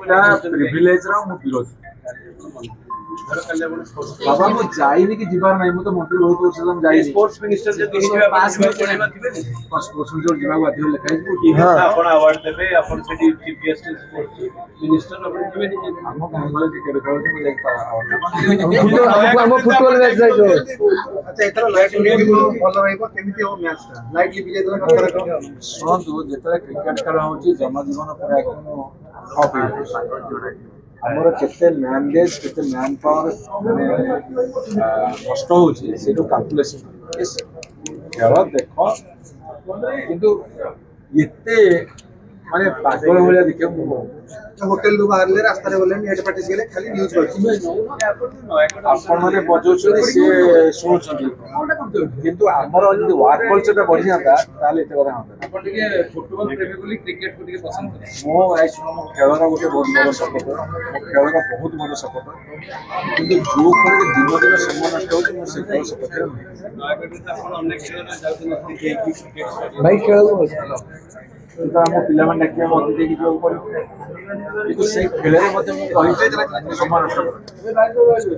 Privilege ର ମୁଁ ବିରୋଧୀ। ବାବା ମୁଁ ଯାଇନି କି ଯିବାର ନାହିଁ, ମୁଁ ତ ମନ୍ତ୍ରୀ ବହୁତ ବର୍ଷ ହେଲା ଯାଇନି। ସ୍ପୋର୍ଟସ ମିନିଷ୍ଟର ଯଦି ହେଇଯିବେ ଆପଣ ଯିବାକୁ ସ୍ପୋର୍ଟସ ମିନିଷ୍ଟର ଯିବାକୁ ବାଧ୍ୟ ଲେଖାହେଇଛି। ଆପଣ ଆୱାର୍ଡ ଦେବେ, ଆପଣ ସେଠି ଚିଫ ଗେଷ୍ଟ ସ୍ପୋର୍ଟସ ମିନିଷ୍ଟର ଆପଣ ଯିବେ ଆମ ଗାଁ ଗହଳି କ୍ରିକେଟ ଖେଳୁଛି, ମୁଁ ଯାଇକି ଆମ ଫୁଟବଲ ମ୍ୟାଚ୍ ଯାଇଛୁ। ଆଚ୍ଛା ଏଥର ଲାଇଟ୍ ଭଲ ରହିବ, କେମିତି ହବ ମ୍ୟାଚ୍ ଟା? ଲାଇଟ୍ ଲିଭି ଯାଇଥିଲା ଶୁଣନ୍ତୁ, ଯେତେବେଳେ କ୍ରିକେଟ ଖେଳ ହଉଛି ଜନଜୀବନ ପୁରା ଠପ୍ ହେଇଯାଉଛି। ଆମର କେତେ ମ୍ୟାନ୍ ଡେଜ୍ କେତେ ମ୍ୟାନ୍ ପାୱାର ମାନେ ନଷ୍ଟ ହଉଛି ସେଇଠୁ କାଲକୁଲେସନ୍ ଖେଳ ଦେଖ, କିନ୍ତୁ ଏତେ ମାନେ ପାଗଳ ଭଳିଆ ଦେଖିବାକୁ ମୁଁ ହୋଟେଲ ରୁ ବାହାରିଲେ ରାସ୍ତାରେ ଗଲେ ହେଡ୍ ପାର୍ଟି ଗଲେ ଖାଲି ନ୍ୟୁଜ୍ କରୁଛି। ଆପଣ ମାନେ ବଜଉଛନ୍ତି ସିଏ ଶୁଣୁଛନ୍ତି, କିନ୍ତୁ ଆମର ଯଦି ୱାର୍କ କଲଚରଟା ବଢିଯାନ୍ତା ତାହେଲେ ଏତେ କଥା ହୁଅନ୍ତା। ଆପଣ ଟିକେ ଫୁଟବଲ ପ୍ରେମୀ ବୋଲି କ୍ରିକେଟ କୁ ଟିକେ ପସନ୍ଦ କରେ। ମୋ ଖେଳର ଗୋଟେ ବହୁତ ବଡ଼ ସପୋର୍ଟ, ମୋ ଖେଳର ବହୁତ ବଡ଼ ସପୋର୍ଟ, କିନ୍ତୁ ଯୋଉ ଖେଳରେ ଦିନ ଦିନ ସମୟ ନଷ୍ଟ ହେଉଛି ମୁଁ ସେ ଖେଳ ସପୋର୍ଟରେ ନୁହେଁ। ଭାଇ ଖେଳ କିନ୍ତୁ ଆମ ପିଲାମାନେ ଡାକିବା ମତେ ଦେଇକି ଯିବାକୁ ପଡ଼ିବ, କିନ୍ତୁ ସେଇ ଖେଳରେ ମଧ୍ୟ ମୁଁ କହିଛି ସମୟ ନଷ୍ଟ କରୁଛି।